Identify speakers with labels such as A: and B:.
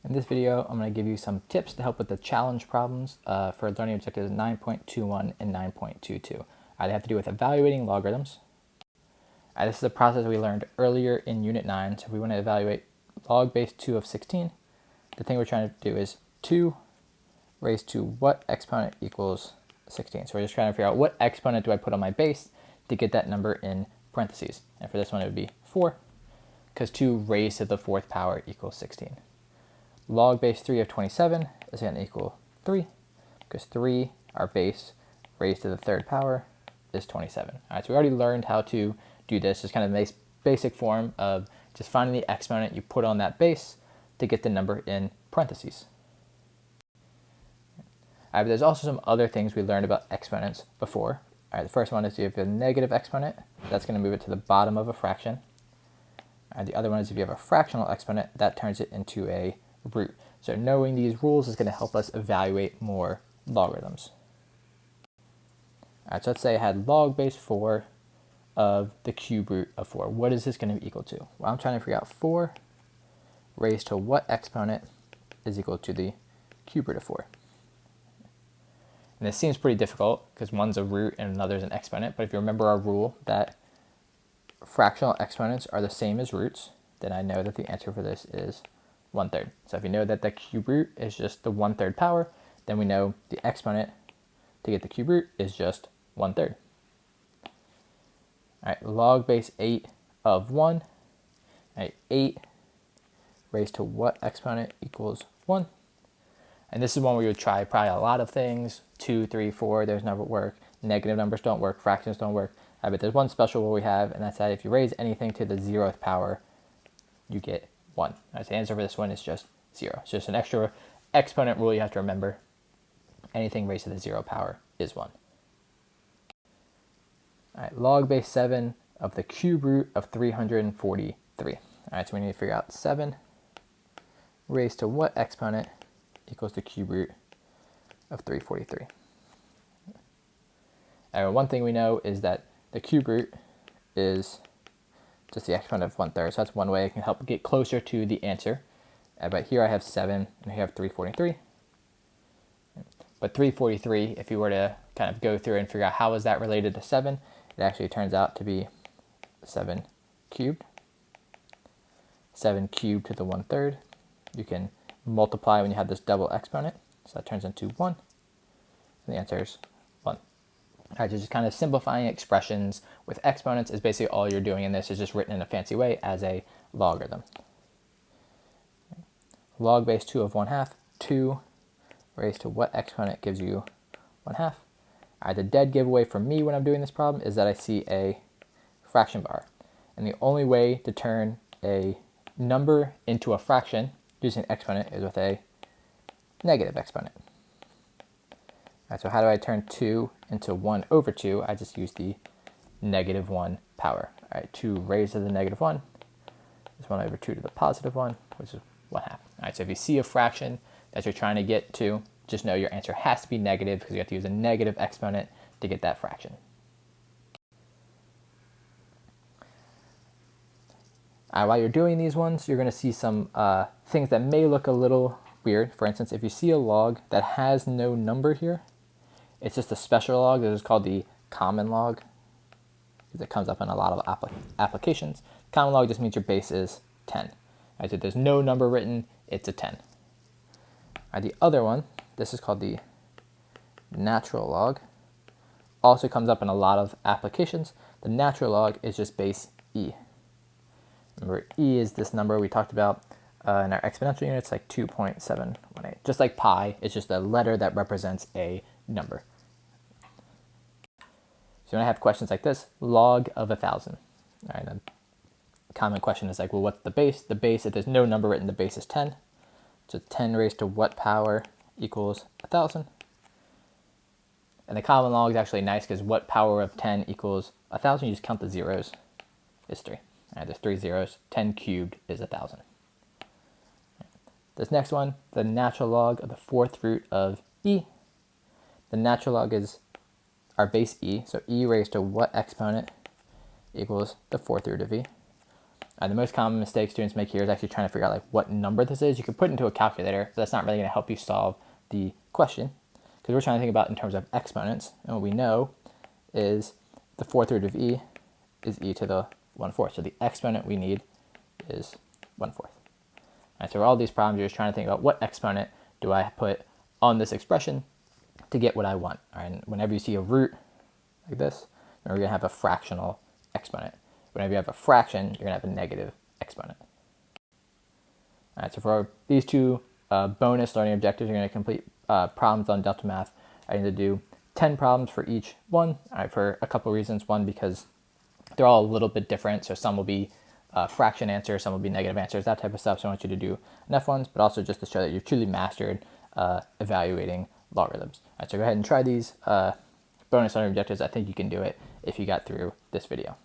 A: In this video, I'm going to give you some tips to help with the challenge problems for learning objectives 9.21 and 9.22. They have to do with evaluating logarithms. This is a process we learned earlier in Unit 9. So if we want to evaluate log base 2 of 16, the thing we're trying to do is 2 raised to what exponent equals 16. So we're just trying to figure out what exponent do I put on my base to get that number in parentheses. And for this one, it would be 4, because 2 raised to the 4th power equals 16. Log base 3 of 27 is going to equal 3, because 3, our base, raised to the 3rd power, is 27. All right, so we already learned how to do this. It's kind of a basic form of just finding the exponent you put on that base to get the number in parentheses. All right, but there's also some other things we learned about exponents before. All right, the first one is if you have a negative exponent, that's going to move it to the bottom of a fraction. All right, the other one is if you have a fractional exponent, that turns it into a root. So knowing these rules is going to help us evaluate more logarithms. All right, so let's say I had log base 4 of the cube root of 4. What is this going to be equal to? Well, I'm trying to figure out 4 raised to what exponent is equal to the cube root of 4. And this seems pretty difficult because one's a root and another's an exponent. But if you remember our rule that fractional exponents are the same as roots, then I know that the answer for this is 1/3. So if you know that the cube root is just the 1/3 power, then we know the exponent to get the cube root is just 1/3. All right, log base 8 of 1. All right, 8 raised to what exponent equals 1? And this is one where you would try probably a lot of things. 2, 3, 4, those never work. Negative numbers don't work. Fractions don't work. But there's one special rule we have, and that's that if you raise anything to the 0th power, you get 1. Right, so the answer for this one is just 0. It's just an extra exponent rule you have to remember. Anything raised to the 0 power is 1. All right, log base 7 of the cube root of 343. All right, so we need to figure out 7 raised to what exponent equals the cube root of 343. And one thing we know is that the cube root is just the exponent of 1/3. So that's one way I can help get closer to the answer. But here I have 7 and here I have 343. But 343, if you were to kind of go through and figure out how is that related to 7, it actually turns out to be 7 cubed. 7 cubed to the 1/3. You can multiply when you have this double exponent. So that turns into 1. And the answer is 1. All right, so just kind of simplifying expressions with exponents is basically all you're doing in this. Is just written in a fancy way as a logarithm. Log base 2 of 1/2. 2 raised to what exponent gives you 1/2? All right, the dead giveaway for me when I'm doing this problem is that I see a fraction bar. And the only way to turn a number into a fraction using an exponent is with a negative exponent. All right, so how do I turn 2 into 1/2? I just use the -1 power. All right, 2 raised to the -1 is 1/2 to the +1, which is 1/2. All right, so if you see a fraction that you're trying to get to, just know your answer has to be negative because you have to use a negative exponent to get that fraction. While you're doing these ones, you're going to see some things that may look a little weird. For instance, if you see a log that has no number here, it's just a special log that is called the common log, because it comes up in a lot of applications. Common log just means your base is 10. Right, so if there's no number written, it's a 10. The other one, this is called the natural log, also comes up in a lot of applications. The natural log is just base e. Remember, e is this number we talked about in our exponential units, like 2.718. Just like pi, it's just a letter that represents a number. So when I have questions like this, log of 1,000. All right, the common question is like, well, what's the base? The base, if there's no number written, the base is 10. So 10 raised to what power equals 1,000? And the common log is actually nice because what power of 10 equals 1,000? You just count the zeros. Is 3. All right, there's 3 zeros. 10 cubed is 1,000. This next one, the natural log of the 4th root of e. The natural log is our base e. So e raised to what exponent equals the 4th root of e? The most common mistake students make here is actually trying to figure out like what number this is. You can put it into a calculator, but that's not really going to help you solve the question because we're trying to think about in terms of exponents. And what we know is the fourth root of e is e to the 1/4. So the exponent we need is 1/4. All right, so for all these problems, you're just trying to think about what exponent do I put on this expression to get what I want. All right, and whenever you see a root like this, we're going to have a fractional exponent. Whenever you have a fraction, you're going to have a negative exponent. All right, so for these two bonus learning objectives, you're going to complete problems on Delta Math. I need to do 10 problems for each one, all right, for a couple reasons. One, because they're all a little bit different, so some will be fraction answers, some will be negative answers, that type of stuff. So I want you to do enough ones, but also just to show that you've truly mastered evaluating logarithms. All right, so go ahead and try these bonus learning objectives. I think you can do it if you got through this video.